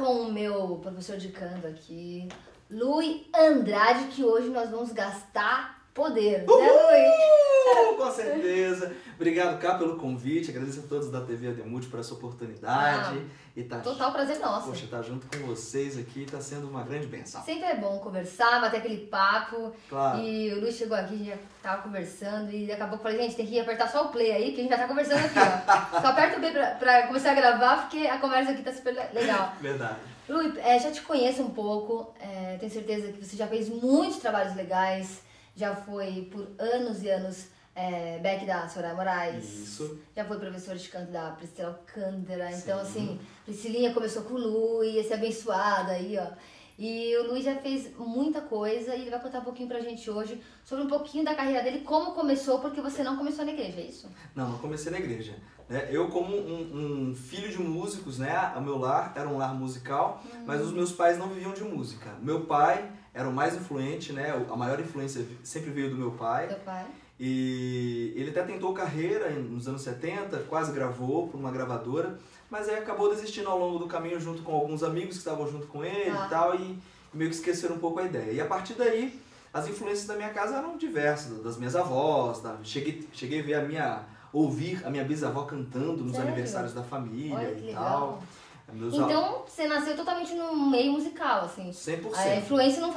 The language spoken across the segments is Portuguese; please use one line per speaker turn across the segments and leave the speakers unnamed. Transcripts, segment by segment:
com o meu professor de canto aqui, Luiz Andrade, que hoje nós vamos gastar poder, né, Luiz?
Com certeza. Obrigado, Cá, pelo convite. Agradeço a todos da TV Ademute por essa oportunidade.
Total prazer nosso.
Poxa, estar junto com vocês aqui está sendo uma grande bênção.
Sempre é bom conversar, bater aquele papo.
Claro.
E o Luiz chegou aqui, a gente já tava conversando e daqui a pouco eu falei, gente, tem que apertar só o play aí, que a gente já tá conversando aqui, ó. Só aperta o play pra começar a gravar, porque a conversa aqui tá super legal.
Verdade.
Luiz, já te conheço um pouco, tenho certeza que você já fez muitos trabalhos legais, já foi por anos e anos back da Soraya Moraes.
Isso.
Já foi professor de canto da Priscila Alcântara.
Sim.
Então, assim, Priscilinha começou com o Luiz, esse abençoado aí, ó. E o Luiz já fez muita coisa e ele vai contar um pouquinho pra gente hoje sobre um pouquinho da carreira dele, como começou, porque você não começou na igreja, é isso?
Não comecei na igreja. Né? Eu, como um filho de músicos, né? O meu lar era um lar musical, mas os meus pais não viviam de música. Meu pai era o mais influente, né? A maior influência sempre veio do meu pai.
Teu pai?
E ele até tentou carreira nos anos 70, quase gravou por uma gravadora, mas aí acabou desistindo ao longo do caminho junto com alguns amigos que estavam junto com ele e tal, e meio que esqueceram um pouco a ideia. E a partir daí, as influências da minha casa eram diversas, das minhas avós, cheguei a ver ouvir a minha bisavó cantando nos aniversários da família.
Olha, que
e tal.
Então, você nasceu totalmente no meio musical, assim.
100%.
A influência não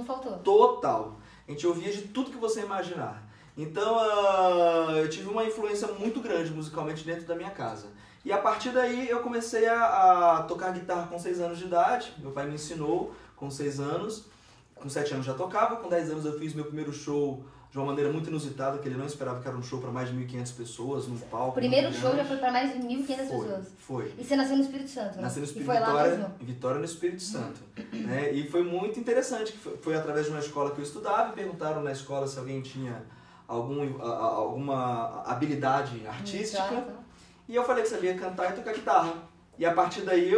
faltou.
Total. A gente ouvia de tudo que você imaginar. Então, eu tive uma influência muito grande musicalmente dentro da minha casa. E a partir daí eu comecei a tocar guitarra com 6 anos de idade. Meu pai me ensinou com 6 anos. Com 7 anos já tocava. Com 10 anos eu fiz meu primeiro show de uma maneira muito inusitada, que ele não esperava, que era um show para mais de 1.500 pessoas, num palco.
O primeiro show já foi para mais de 1.500 pessoas.
Foi.
E você nasceu no Espírito Santo, né?
Nasci no Espírito
Santo.
Em Vitória, no Espírito Santo. Né? E foi muito interessante, que foi através de uma escola que eu estudava, e perguntaram na escola se alguém tinha alguma habilidade artística. E eu falei que sabia cantar e tocar guitarra. E a partir daí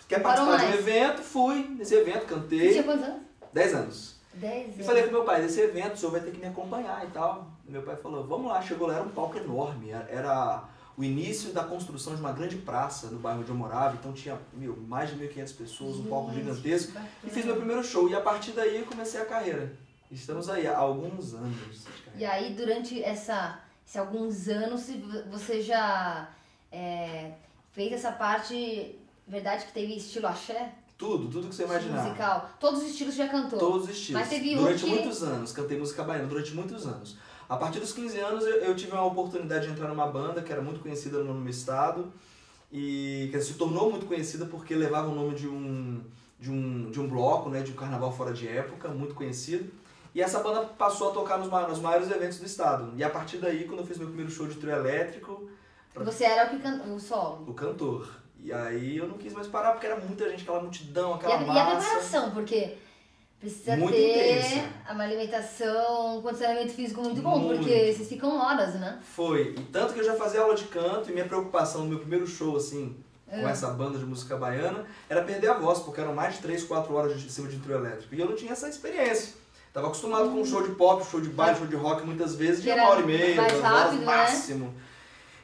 quer participar de um evento, fui nesse evento, cantei.
Você tinha quantos anos?
10 anos.
10 anos.
E falei pro meu pai, nesse evento o senhor vai ter que me acompanhar e tal. E meu pai falou, vamos lá. Chegou lá, era um palco enorme, era o início da construção de uma grande praça no bairro onde eu morava, então tinha mais de 1.500 pessoas, um palco gigantesco. E fiz meu primeiro show, e a partir daí eu comecei a carreira. Estamos aí há alguns anos.
E aí, durante esses alguns anos, você já fez essa parte, verdade, que teve estilo axé?
Tudo que você imaginar.
Musical. Todos os estilos já cantou?
Todos os estilos.
Mas teve
durante muitos anos, cantei música baiana durante muitos anos. A partir dos 15 anos eu tive uma oportunidade de entrar numa banda que era muito conhecida no meu estado e que se tornou muito conhecida porque levava o nome de um bloco, né, de um carnaval fora de época, muito conhecido. E essa banda passou a tocar nos maiores eventos do estado. E a partir daí, quando eu fiz meu primeiro show de trio elétrico...
Você era o solo?
O cantor. E aí eu não quis mais parar, porque era muita gente, aquela multidão, aquela massa.
E a preparação, porque precisa
muito
ter
intensa.
uma alimentação, um condicionamento físico muito bom, porque vocês ficam horas, né?
Foi. E tanto que eu já fazia aula de canto, e minha preocupação no meu primeiro show, assim, com essa banda de música baiana, era perder a voz, porque eram mais de 3, 4 horas em cima de um trio elétrico. E eu não tinha essa experiência. Tava acostumado com um show de pop, show de baile, show de rock, muitas vezes, de 1h30,
mais rápido,
máximo. Né?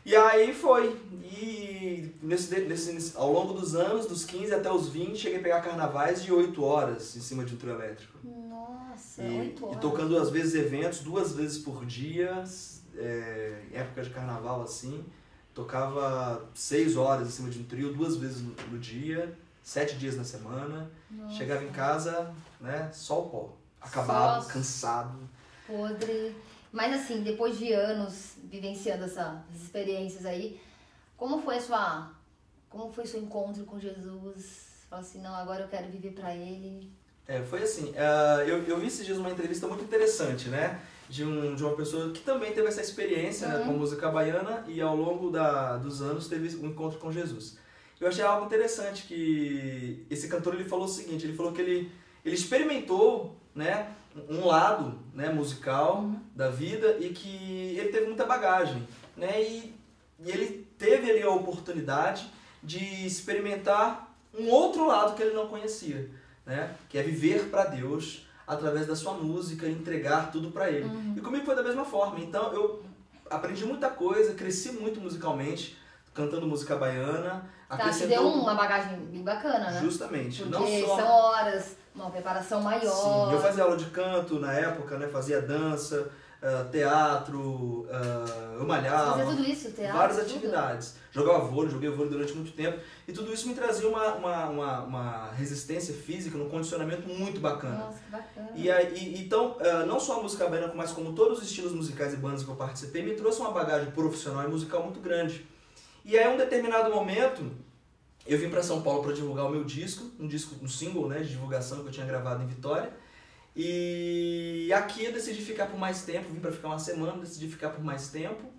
E aí foi. E ao longo dos anos, dos 15 até os 20, cheguei a pegar carnavais de 8 horas em cima de um trio elétrico.
Nossa, 8 horas.
E tocando, às vezes, eventos 2 vezes por dia, em época de carnaval, assim. Tocava 6 horas em cima de um trio, 2 vezes no dia, 7 dias na semana.
Nossa.
Chegava em casa, né, só o pó. Acabado, cansado.
Podre. Mas assim, depois de anos vivenciando essas experiências aí, como foi seu encontro com Jesus? Falou assim, não, agora eu quero viver pra Ele.
Foi assim, eu vi esses dias uma entrevista muito interessante, né? De uma pessoa que também teve essa experiência, né, com música baiana e ao longo dos anos teve um encontro com Jesus. Eu achei algo interessante que esse cantor ele falou o seguinte, ele falou que ele experimentou, né, um lado, né, musical da vida e que ele teve muita bagagem, né, e ele teve ali a oportunidade de experimentar um outro lado que ele não conhecia, né, que é viver para Deus através da sua música e entregar tudo para Ele. E comigo foi da mesma forma, então eu aprendi muita coisa, cresci muito musicalmente, cantando música baiana,
Tá, te deu uma bagagem bem bacana, né?
Justamente.
Porque
não só...
são horas, uma preparação maior.
Sim, eu fazia aula de canto na época, né? Fazia dança, teatro, eu malhava.
Fazia tudo isso, teatro?
Várias
tudo.
atividades. Jogava vôlei, joguei vôlei durante muito tempo. E tudo isso me trazia uma resistência física, um condicionamento muito bacana.
Nossa, que bacana.
Então, não só a música baiana, mas como todos os estilos musicais e bandas que eu participei, me trouxe uma bagagem profissional e musical muito grande. E aí, em um determinado momento, eu vim para São Paulo para divulgar o meu disco, um single, né, de divulgação que eu tinha gravado em Vitória. E aqui eu decidi ficar por mais tempo, vim para ficar uma semana, decidi ficar por mais tempo.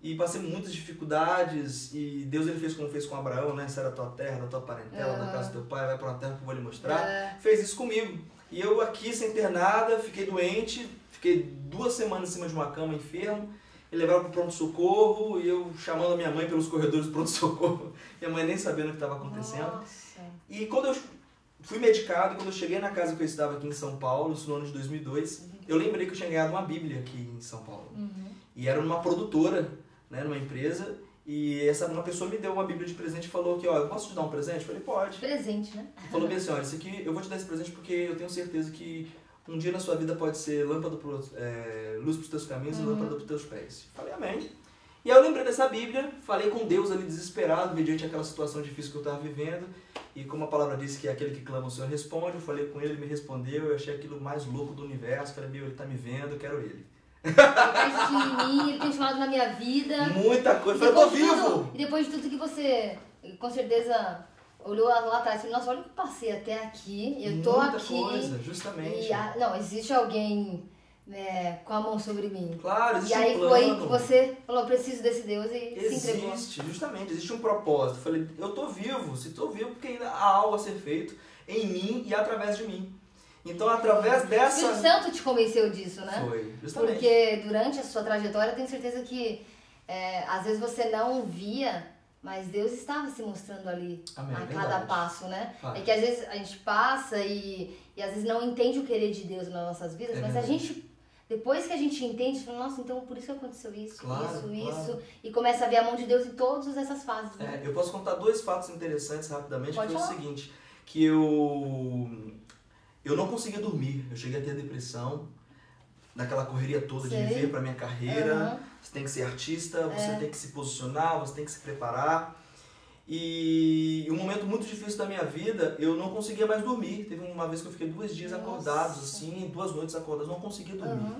E passei muitas dificuldades, e Deus ele fez como fez com Abraão, né? Sai da tua terra, da tua parentela, da casa do teu pai, vai para uma terra que eu vou lhe mostrar. Fez isso comigo. E eu aqui, sem ter nada, fiquei doente, fiquei 2 semanas em cima de uma cama, enfermo. Me levaram para o pronto-socorro, e eu chamando a minha mãe pelos corredores do pronto-socorro. Minha mãe nem sabendo o que estava acontecendo.
Nossa.
E quando eu fui medicado, quando eu cheguei na casa que eu estava aqui em São Paulo, isso no ano de 2002, eu lembrei que eu tinha ganhado uma Bíblia aqui em São Paulo. E era numa produtora, né, numa empresa, e uma pessoa me deu uma Bíblia de presente e falou que, ó, eu posso te dar um presente? Eu falei, pode.
Presente, né?
Falou bem assim, olha, isso aqui eu vou te dar esse presente porque eu tenho certeza que um dia na sua vida pode ser luz para os teus caminhos e lâmpada para os teus pés. Falei, amém. E aí eu lembrei dessa Bíblia, falei com Deus ali desesperado, mediante aquela situação difícil que eu estava vivendo, e como a palavra disse que aquele que clama o Senhor responde, eu falei com ele, ele me respondeu, eu achei aquilo mais louco do universo, falei, meu, ele está me vendo, eu quero ele.
Ele tá assistindo em mim, ele tem falado na minha vida.
Muita coisa, eu tô vivo!
E depois de tudo que você, com certeza, olhou lá atrás e falou, nossa, olha o que eu passei até aqui, eu tô
Muita
aqui.
coisa, justamente.
Não, existe alguém, né, com a mão sobre mim.
Claro, existe
E aí
um plano.
foi que você falou, preciso desse Deus e se entregou.
Justamente, existe um propósito. Eu falei, eu tô vivo, se tô vivo porque ainda há algo a ser feito em mim e através de mim. Então, através dessa...
O Espírito Santo te convenceu disso, né?
Foi, justamente.
Porque durante a sua trajetória, eu tenho certeza que às vezes você não via, mas Deus estava se mostrando ali.
Amém,
a
verdade.
cada passo, né?
Vai.
É que às vezes a gente passa e às vezes não entende o querer de Deus nas nossas vidas, mas
verdade.
a gente, depois que a gente entende, fala, nossa, então por isso que aconteceu isso,
Claro.
isso, e começa a ver a mão de Deus em todas essas fases, né?
Eu posso contar 2 fatos interessantes rapidamente,
Pode
que foi
falar.
o seguinte, que eu não conseguia dormir, eu cheguei a ter depressão, naquela correria toda de
Sei.
viver para minha carreira, você tem que ser artista, você tem que se posicionar, você tem que se preparar. E um momento muito difícil da minha vida, eu não conseguia mais dormir. Teve uma vez que eu fiquei 2 dias acordados, assim, 2 noites acordados, não conseguia dormir.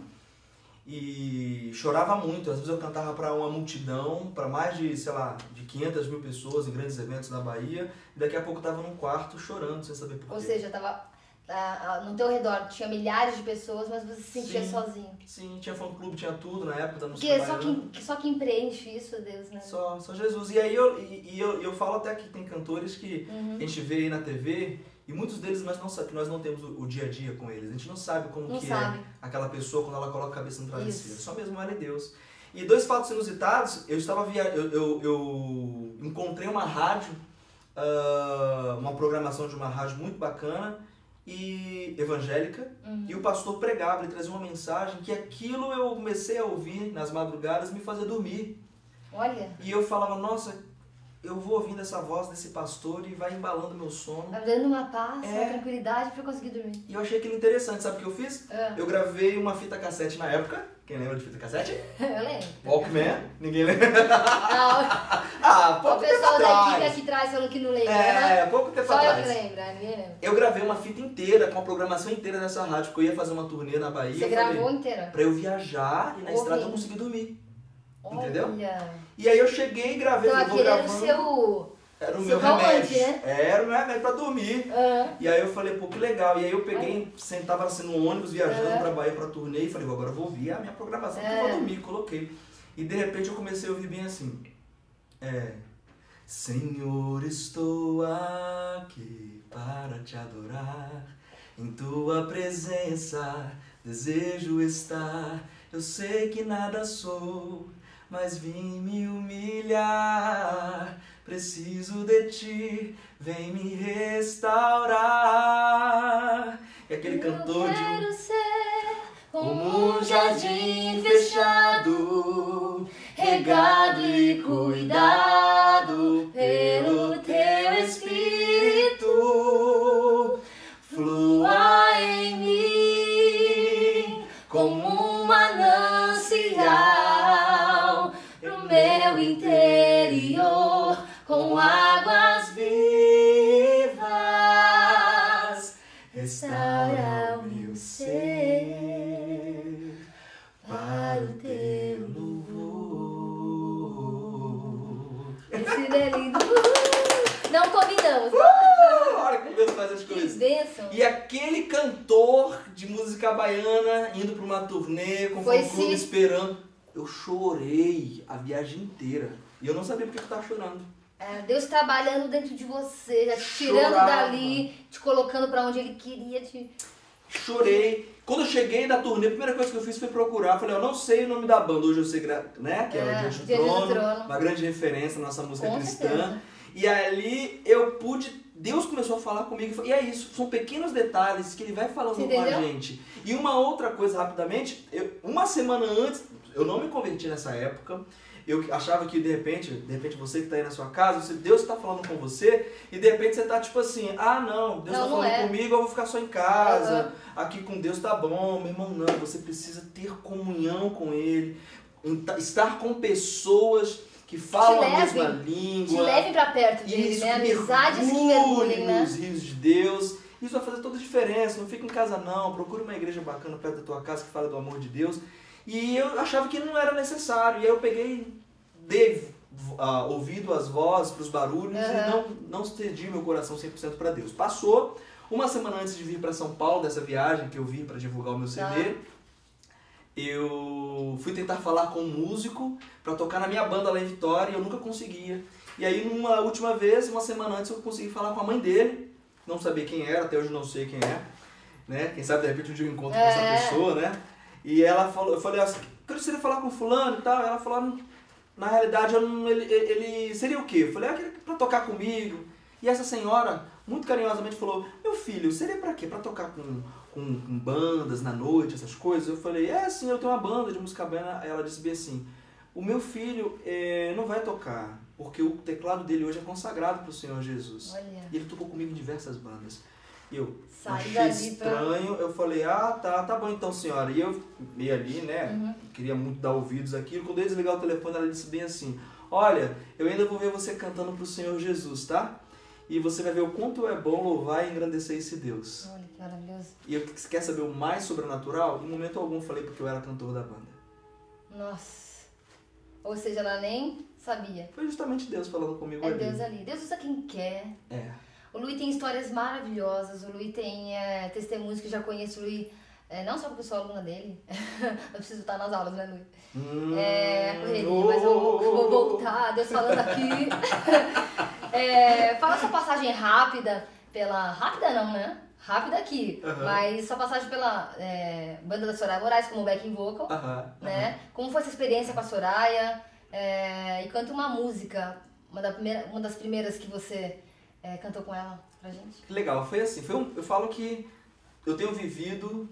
E chorava muito, às vezes eu cantava para uma multidão, para mais de, sei lá, de 500 mil pessoas em grandes eventos na Bahia, e daqui a pouco eu estava num quarto chorando, sem saber porquê.
Ou seja, tava no teu redor, tinha milhares de pessoas, mas você se sentia sozinho.
Sim, tinha fã-clube, tinha tudo na época da música
Porque
baiana.
só quem preenche isso é Deus, né?
Só Jesus. E aí eu falo até que tem cantores que a gente vê aí na TV, e muitos deles nós não temos o dia a dia com eles. A gente não sabe como é aquela pessoa quando ela coloca a cabeça no travesseiro. Só mesmo ela e Deus. E 2 fatos inusitados, eu encontrei uma rádio, uma programação de uma rádio muito bacana, e evangélica, e o pastor pregava, ele trazia uma mensagem que aquilo eu comecei a ouvir nas madrugadas me fazia dormir.
Olha.
E eu falava, nossa, eu vou ouvindo essa voz desse pastor e vai embalando meu sono.
Vai dando uma paz, uma tranquilidade pra eu conseguir dormir.
E eu achei aquilo interessante, sabe o que eu fiz? Eu gravei uma fita cassete na época. Quem lembra de fita cassete?
Eu lembro.
Walkman? Ninguém lembra?
Não.
Pouco
o pessoal
tempo
da
atrás.
dica aqui atrás falando que não lembra.
Pouco tempo
Só
atrás.
eu que lembro, ninguém lembra.
Eu gravei uma fita inteira, com a programação inteira dessa rádio, porque eu ia fazer uma turnê na Bahia.
Você gravou inteira?
Pra eu viajar e na estrada eu conseguir dormir. Entendeu?
Olha.
E aí eu cheguei e gravei.
Então aquele era o seu...
Era o
seu
meu
calmante,
remédio.
né?
Era o meu remédio pra dormir. E aí eu falei, pô, que legal. E aí eu peguei, sentava assim no ônibus, viajando pra Bahia pra turnê, e falei, agora eu vou ouvir a minha programação, que eu vou dormir. Coloquei. E de repente eu comecei a ouvir bem assim. Senhor, estou aqui para te adorar. Em tua presença desejo estar. Eu sei que nada sou, mas vim me humilhar. Preciso de ti, vem me restaurar. E aquele cantor de...
Quero ser
como um jardim fechado, regado e cuidado pelo teu
meu interior com águas vivas, restaura o meu ser para o teu louvor. Esse é lindo. Não combinamos.
Olha como Deus faz as coisas.
Que bênção.
E aquele cantor de música baiana indo para uma turnê com o fã-clube esperando. Eu chorei a viagem inteira. E eu não sabia por que eu tava chorando.
Deus trabalhando dentro de você, já te tirando dali, te colocando pra onde Ele queria te...
Chorei. Quando eu cheguei da turnê, a primeira coisa que eu fiz foi procurar. Falei, eu não sei o nome da banda. Hoje eu sei, né? Que é o Diante do Trono. Uma grande referência na nossa música cristã. Certeza. E ali eu pude... Deus começou a falar comigo. E é isso. São pequenos detalhes que Ele vai falando com a gente. E uma outra coisa, rapidamente. Uma semana antes... Eu não me converti nessa época. Eu achava que de repente você que está aí na sua casa, Deus está falando com você e de repente você está tipo assim, ah não, Deus está falando comigo, eu vou ficar só em casa, aqui com Deus tá bom. Meu irmão, não, você precisa ter comunhão com Ele, estar com pessoas que falam a mesma língua.
Te levem para perto dele, né? Amizades que mergulhem, né?
Nos rios de Deus. Isso vai fazer toda a diferença. Não fica em casa não, procure uma igreja bacana perto da tua casa que fala do amor de Deus. E eu achava que não era necessário. E aí eu peguei, dei ouvido às vozes, para os barulhos e não cedi meu coração 100% para Deus. Passou uma semana antes de vir para São Paulo, dessa viagem que eu vim para divulgar o meu CD. Eu fui tentar falar com um músico para tocar na minha banda lá em Vitória e eu nunca conseguia. E aí numa última vez, uma semana antes, eu consegui falar com a mãe dele. Não sabia quem era, até hoje não sei quem é. Né? Quem sabe de repente um dia eu encontro com essa pessoa, né? E ela falou, eu falei assim, eu gostaria de falar com fulano e tal. Ela falou, na realidade, ele seria o quê? Eu falei, pra tocar comigo. E essa senhora, muito carinhosamente, falou, meu filho, seria pra quê? Pra tocar com bandas na noite, essas coisas? Eu falei, sim, eu tenho uma banda de música baiana. Ela disse bem assim, o meu filho não vai tocar, porque o teclado dele hoje é consagrado pro Senhor Jesus.
Olha.
E ele tocou comigo em diversas bandas. E eu
achei
estranho, eu falei, tá bom então, senhora. E eu meio ali, né, queria muito dar ouvidos àquilo. Quando eu desligar o telefone, ela disse bem assim, olha, eu ainda vou ver você cantando pro Senhor Jesus, tá? E você vai ver o quanto é bom louvar e engrandecer esse Deus.
Olha, que maravilhoso.
E você quer saber o mais sobrenatural? Em momento algum eu falei porque eu era cantor da banda.
Nossa. Ou seja, ela nem sabia.
Foi justamente Deus falando comigo ali.
É Deus ali. Deus usa quem quer. O Luí tem histórias maravilhosas, o Luí tem testemunhos que eu já conheço o Luí, não só porque eu sou aluna dele, eu preciso estar nas aulas, né, Luí? Correria, mas eu vou voltar, Deus falando aqui. Fala sua passagem rápida rápida não, né? Rápida aqui, mas sua passagem pela banda da Soraya Moraes como backing vocal, né? Como foi essa experiência com a Soraya? E canta uma música, uma das primeiras que você... cantou com ela pra gente?
Legal, foi assim, eu falo que eu tenho vivido,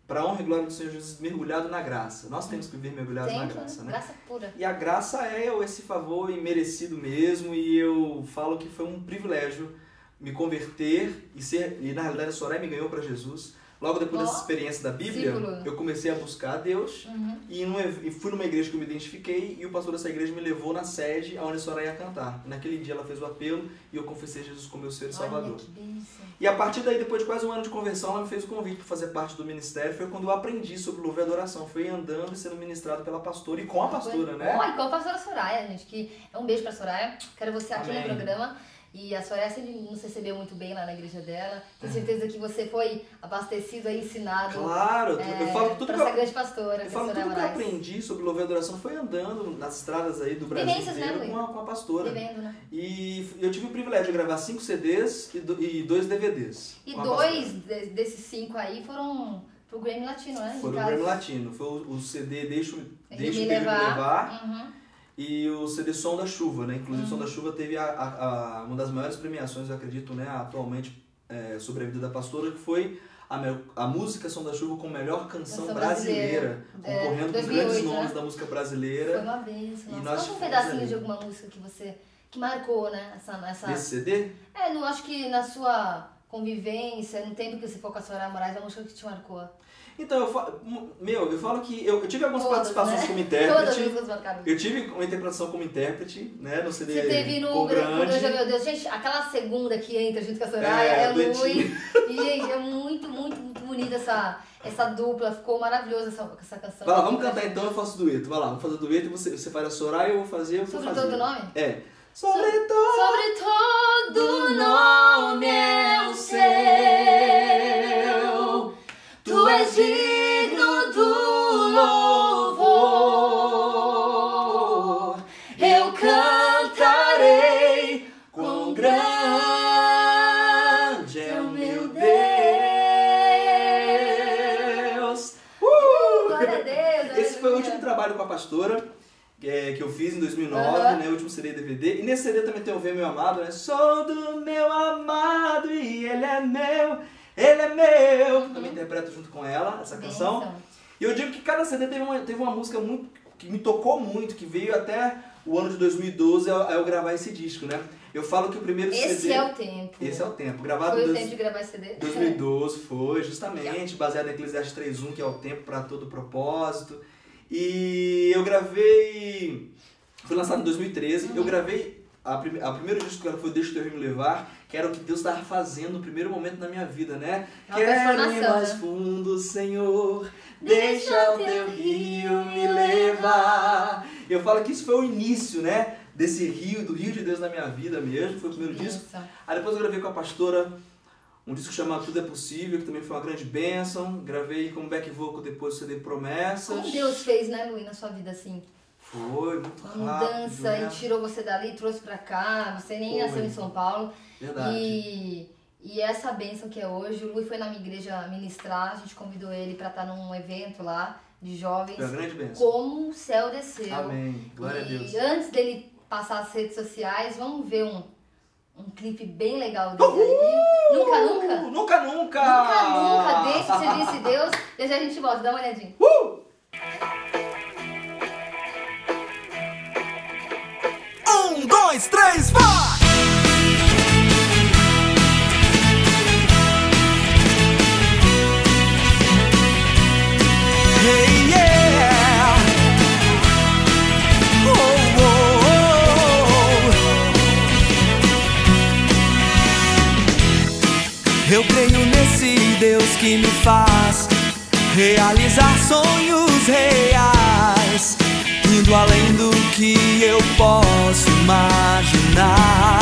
pra honra e glória do Senhor Jesus, mergulhado na graça. Nós temos que viver mergulhados na graça, né?
Graça pura.
E a graça é esse favor imerecido mesmo, e eu falo que foi um privilégio me converter e na realidade a Soraya me ganhou pra Jesus. Logo depois dessa experiência da Bíblia, eu comecei a buscar a Deus e fui numa igreja que eu me identifiquei e o pastor dessa igreja me levou na sede onde a Soraya ia cantar. Naquele dia ela fez o apelo e eu confessei Jesus como meu Senhor e Salvador.
Que bênção.
E a partir daí, depois de quase um ano de conversão, ela me fez o convite para fazer parte do ministério. Foi quando eu aprendi sobre louvor e adoração. Foi andando e sendo ministrado pela pastora e com a pastora, né?
E com a pastora Soraya, gente. Que é um beijo pra Soraya. Quero você aqui no programa. E a Soraya sempre nos recebeu muito bem lá na igreja dela. Tenho certeza que você foi abastecido e ensinado.
Claro, eu falo tudo
essa grande pastora.
Eu falo tudo que eu aprendi sobre louvor e adoração foi andando nas estradas aí do Brasil inteiro com a pastora.
Vivendo, né?
E eu tive o privilégio de gravar 5 CDs e 2 DVDs.
E 2 desses 5 aí foram pro Grammy Latino, né?
Foi pro Grammy Latino. Foi o CD Deixa Me Levar. E o CD Som da Chuva, né? Inclusive o Som da Chuva teve uma das maiores premiações, eu acredito, né? Atualmente sobre a vida da pastora, que foi a música Som da Chuva com melhor canção brasileira, concorrendo 2008, com grandes nomes da música brasileira.
Foi uma bênção. Conta um pedacinho de alguma música que marcou, né? Essa...
Esse CD?
Acho que na sua convivência, no tempo que você for com a Soraya Moraes, é uma música que te marcou?
Então, eu falo que eu tive algumas
Todas,
participações
né?
como intérprete.
Todas as músicas marcaram.
Eu tive uma interpretação como intérprete, né, no CD.
Você teve no Grande. Meu Deus, gente, aquela segunda que entra junto com a Soraya é muito. E, gente, é muito, muito, muito bonita essa dupla. Ficou maravilhosa essa canção.
Vai lá, vamos cantar então, eu faço dueto. Vai lá, vamos fazer o dueto e você faz a Soraya e eu vou fazer o que eu
Sobre
fazer.
todo o nome?
É.
Sobre todo nome é o seu. Tu és digno do louvor. Eu cantarei quão grande é o meu Deus. Glória a Deus.
Esse foi o último trabalho com a pastora que eu fiz em 2009, né, o último CD e DVD. E nesse CD também tem o Vem Meu Amado, né? Sou do meu amado e ele é meu. Ele é meu! Também interpreto junto com ela essa canção. E eu digo que cada CD teve uma música muito, que me tocou muito, que veio até o ano de 2012 a eu gravar esse disco, né? Eu falo que o primeiro CD...
Esse é o tempo.
Esse é o tempo. Gravado
Foi o tempo de gravar esse CD?
2012 foi, justamente, baseado em Eclesiastes 3.1, que é o tempo para todo propósito. E eu gravei... Foi lançado em 2013. Eu gravei... A primeiro disco que foi Deixa o Teu Rio Me Levar, que era o que Deus estava fazendo no primeiro momento da minha vida, né? Quero ir mais fundo, Senhor, deixa o Teu rio me levar. Eu falo que isso foi o início, né? Desse rio, do rio de Deus na minha vida mesmo, foi o primeiro disco. Aí depois eu gravei com a pastora um disco chamado Tudo é Possível, que também foi uma grande bênção. Gravei como back vocal depois do CD Promessas.
Como Deus fez, né, Luí, na sua vida assim?
Foi, muito rápido.
Uma mudança,
né?
e tirou você dali, trouxe pra cá, você nem nasceu em São Paulo.
Verdade.
E essa bênção que é hoje, o Luí foi na minha igreja ministrar, a gente convidou ele pra estar num evento lá de jovens.
Foi uma grande bênção.
Como o céu desceu.
Amém, glória a Deus.
E antes dele passar as redes sociais, vamos ver um clipe bem legal dele aí. Nunca, nunca?
Nunca, nunca!
Nunca, nunca, deixa o serviço de Deus, e já a gente volta, dá uma olhadinha.
1, 2, 3, vai! Hey, yeah! Oh, oh, oh. Eu creio nesse Deus que me faz realizar sonhos reais, indo além do que eu posso imaginar,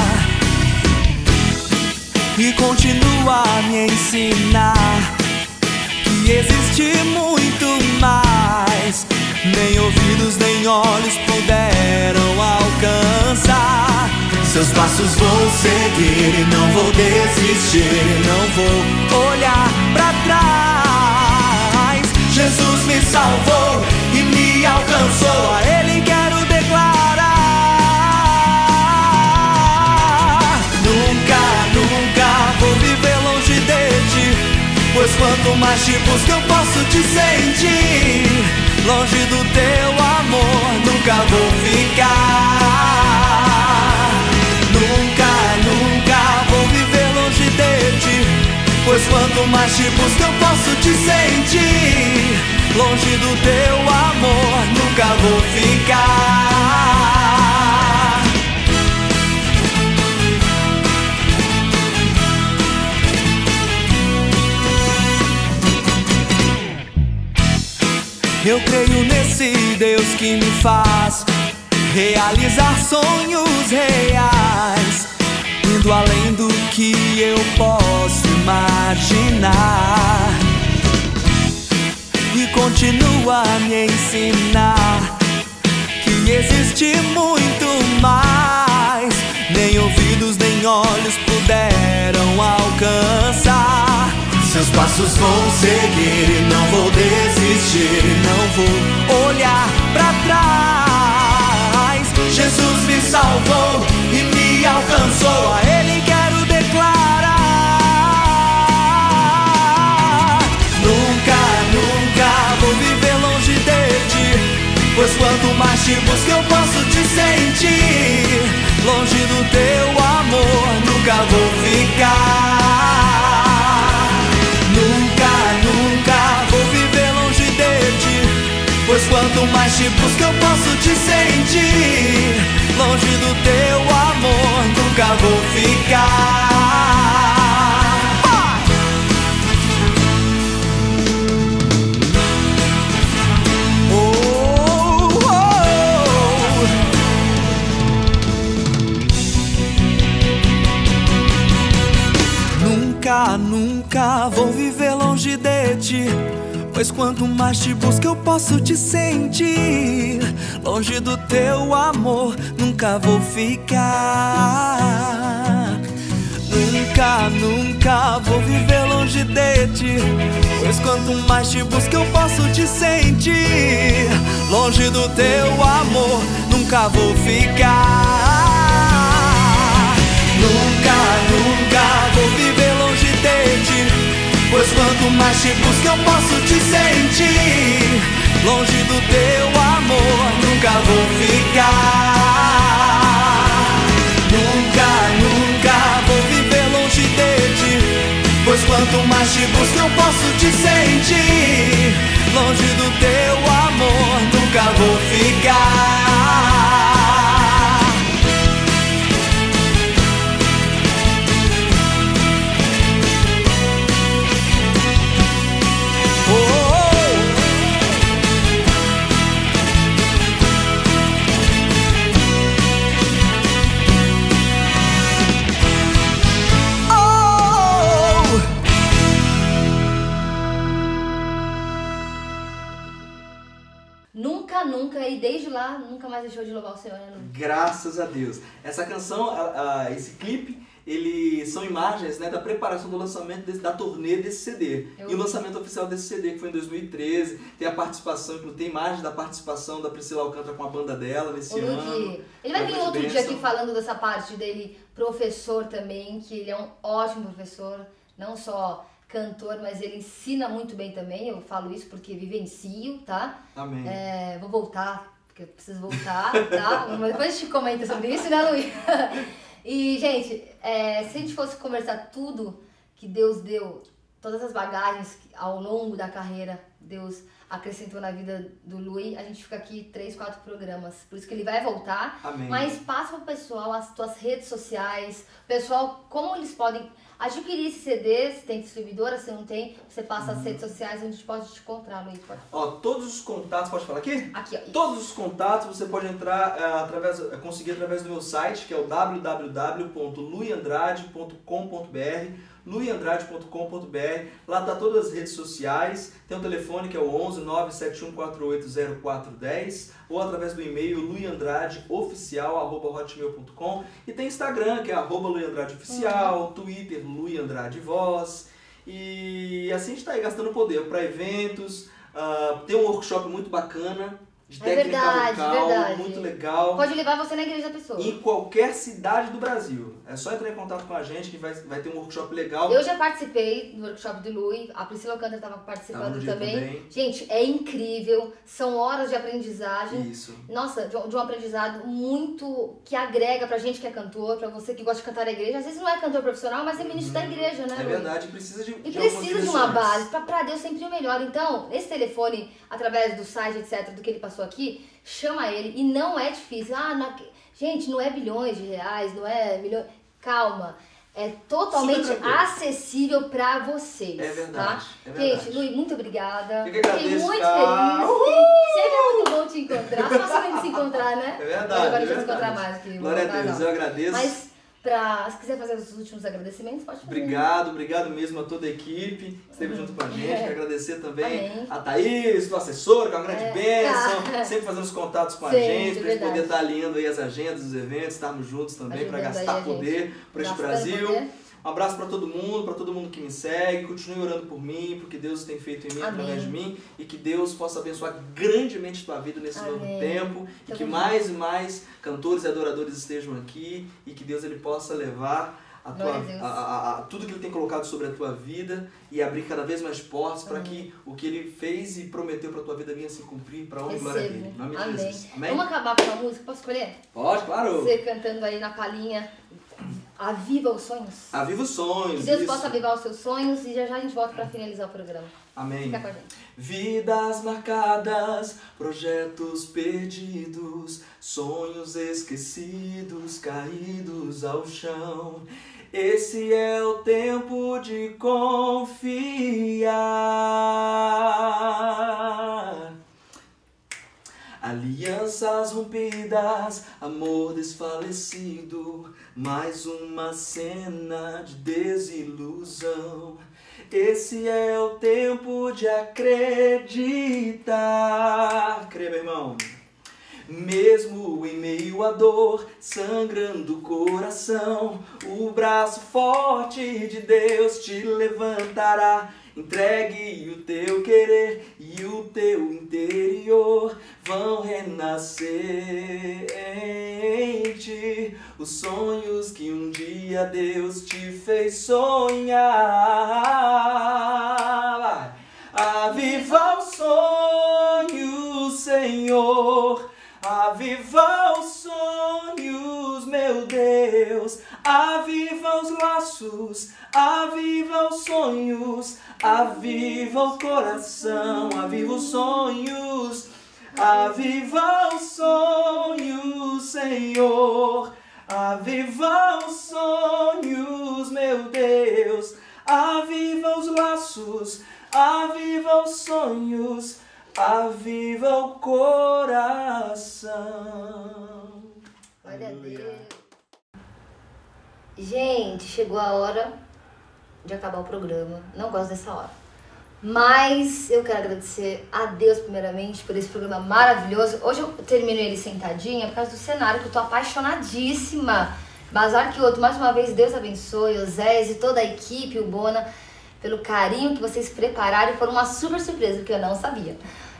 e continua a me ensinar que existe muito mais, nem ouvidos nem olhos puderam alcançar. Seus passos vou seguir e não vou desistir, não vou olhar pra trás. Jesus me salvou e me alcançou, a Ele quero declarar. Nunca, nunca vou viver longe de Ti, pois quanto mais Te busco eu posso Te sentir. Longe do Teu amor nunca vou ficar. Nunca, nunca vou viver longe de Ti, pois quanto mais Te busco eu posso Te sentir. Longe do Teu amor nunca vou ficar. Eu creio nesse Deus que me faz realizar sonhos reais, indo além do que eu posso imaginar, e continua a me ensinar que existe muito mais, nem ouvidos nem olhos puderam alcançar. Seus passos vou seguir e não vou desistir, não vou olhar pra trás. Jesus me salvou e me alcançou, a Ele quero declarar. Nunca, nunca vou viver longe de Ti, pois quanto mais Te busco eu posso Te sentir. Longe do Teu amor nunca nunca vou ficar. Nunca, nunca vou viver longe de ti, pois quanto mais te busco eu posso te sentir. Longe do teu amor nunca vou ficar. Nunca, nunca vou viver longe de ti, pois quanto mais te busco eu posso te sentir. Longe do teu amor nunca vou ficar. Nunca, nunca vou viver longe de ti, pois quanto mais te busco eu posso te sentir. Longe do teu amor nunca vou ficar. Nunca, nunca vou viver longe de ti, pois quanto mais te busco eu posso te sentir. Longe do teu amor nunca vou ficar. Nunca, nunca vou viver longe de ti, pois quanto mais te busco eu posso te sentir. Longe do teu amor nunca vou ficar.
Nunca, e desde lá, nunca mais deixou de louvar o Senhor, né?
Graças a Deus. Essa canção, esse clipe, são imagens, né, da preparação do lançamento da turnê desse CD. E o lançamento oficial desse CD, que foi em 2013. Tem a participação, tem imagem da participação da Priscila Alcântara com a banda dela nesse ano.
Ele vai vir outro dia aqui falando dessa parte dele, professor também, que ele é um ótimo professor, não só cantor, mas ele ensina muito bem também. Eu falo isso porque vivencio, tá?
Amém.
Vou voltar, porque eu preciso voltar, tá? Mas depois a gente comenta sobre isso, né, Luiz? E, gente, se a gente fosse conversar tudo que Deus deu, todas as bagagens ao longo da carreira, Deus acrescentou na vida do Lui, a gente fica aqui 3, 4 programas. Por isso que ele vai voltar.
Amém.
Mas passa pro pessoal as tuas redes sociais, pessoal, como eles podem adquirir esse CD, se tem distribuidora, se não tem, você passa as redes sociais onde a gente pode te encontrar, Luiz.
Todos os contatos, pode falar aqui?
Aqui, ó.
Todos os contatos você pode entrar, conseguir através do meu site, que é o www.luiandrade.com.br, luiandrade.com.br. Lá tá todas as redes sociais, tem um telefone que é o 11 971480410, ou através do e-mail luiandradeoficial@hotmail.com, e tem Instagram, que é @luiandradeoficial, Twitter, luiandradevoz, e assim a gente tá aí gastando poder para eventos. Tem um workshop muito bacana de técnica vocal, muito legal.
Pode levar você na igreja da pessoa.
Em qualquer cidade do Brasil. É só entrar em contato com a gente que vai ter um workshop legal.
Eu já participei do workshop do Lui, a Priscila Alcântara estava participando também. Gente, é incrível, são horas de aprendizagem.
Isso.
Nossa, de um aprendizado muito que agrega pra gente que é cantor, pra você que gosta de cantar na igreja. Às vezes não é cantor profissional, mas é ministro da igreja, né,
É
Lui?
verdade, precisa de
uma base, pra Deus sempre o melhor. Então, esse telefone, através do site, etc., do que ele passou aqui, chama ele, e não é difícil. Gente, não é bilhões de reais, não é milhões. Calma, é totalmente acessível pra vocês.
É verdade,
tá?
é verdade.
Gente, Luiz, muito obrigada.
Fiquei muito
feliz. Sempre é muito bom te encontrar. Só a gente se encontrar, né?
É verdade.
Agora a gente vai se encontrar mais aqui.
Glória a Deus, eu agradeço.
Mas, se quiser fazer os últimos agradecimentos, pode fazer.
Obrigado mesmo a toda a equipe que esteve junto com a gente. Quero agradecer também a Thaís, tua assessora, que é uma grande bênção, sempre fazendo os contatos com a gente, pra gente poder estar alinhando aí as agendas, os eventos, estarmos juntos também para gastar poder para este Brasil. Um abraço para todo mundo que me segue. Continue orando por mim, porque Deus tem feito em mim, através de mim, e que Deus possa abençoar grandemente tua vida nesse novo tempo, e que mais e mais cantores e adoradores estejam aqui, e que Deus ele possa levar tudo que ele tem colocado sobre a tua vida e abrir cada vez mais portas para que o que ele fez e prometeu para tua vida venha se cumprir para a honra e glória dele. Em nome de Jesus. Amém?
Vamos acabar com a música? Posso escolher?
Pode, claro.
Você cantando aí na palhinha. Aviva os sonhos.
Aviva os sonhos.
Que Deus
isso.
possa avivar os seus sonhos e já já a gente volta pra finalizar o programa.
Amém.
Fica com a gente.
Vidas marcadas, projetos perdidos, sonhos esquecidos, caídos ao chão. Esse é o tempo de confiar. Alianças rompidas, amor desfalecido, mais uma cena de desilusão. Esse é o tempo de acreditar. Crê, meu irmão. Mesmo em meio à dor, sangrando o coração, o braço forte de Deus te levantará. Entregue o teu querer e o teu interior vão renascer em ti. Os sonhos que um dia Deus te fez sonhar. Aviva os sonhos, Senhor. Aviva os sonhos, meu Deus. Aviva os laços, aviva os sonhos, aviva o coração, aviva os sonhos. Aviva os sonhos, Senhor. Aviva os sonhos, meu Deus. Aviva os laços, aviva os sonhos, aviva o coração.
Glória a Deus. Gente, chegou a hora de acabar o programa. Não gosto dessa hora. Mas eu quero agradecer a Deus primeiramente por esse programa maravilhoso. Hoje eu termino ele sentadinha por causa do cenário, que eu tô apaixonadíssima. Bazar que outro, mais uma vez, Deus abençoe o Zés e toda a equipe, o Bona, pelo carinho que vocês prepararam. Foi uma super surpresa, que eu não sabia.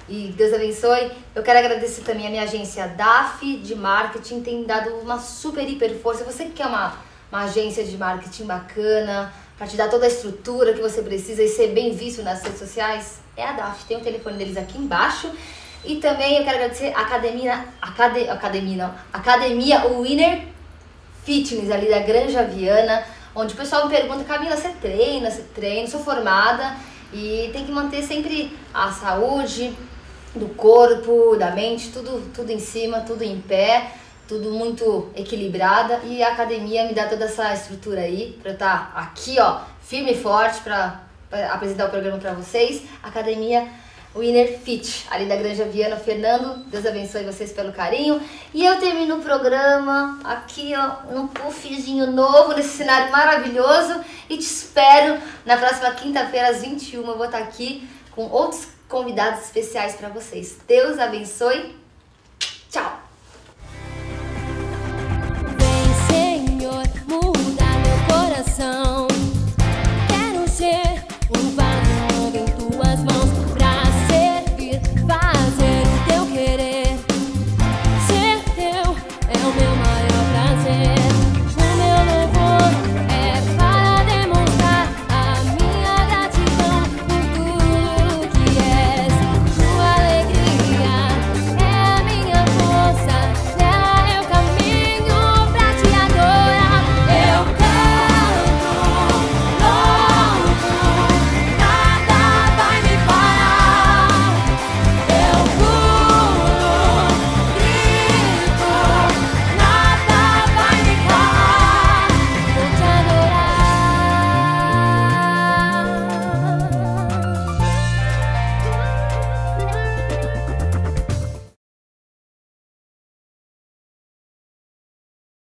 E Deus abençoe. Eu quero agradecer também a minha agência DAF de marketing, tem dado uma super hiper força. Você que quer uma agência de marketing bacana, para te dar toda a estrutura que você precisa e ser bem visto nas redes sociais, é a DAF. Tem o telefone deles aqui embaixo. E também eu quero agradecer a Academia Winner Fitness, ali da Granja Viana, onde o pessoal me pergunta: Camila, você treina? Você treina? Sou formada e tem que manter sempre a saúde do corpo, da mente, tudo em cima, tudo em pé, tudo muito equilibrada. E a academia me dá toda essa estrutura aí pra eu estar aqui, ó, firme e forte pra apresentar o programa pra vocês. Academia Winner Fit, ali da Granja Viana. Fernando, Deus abençoe vocês pelo carinho. E eu termino o programa aqui, ó, num puffzinho novo, nesse cenário maravilhoso. E te espero na próxima quinta-feira, às 21h. Eu vou estar aqui com outros convidados especiais para vocês. Deus abençoe. Tchau!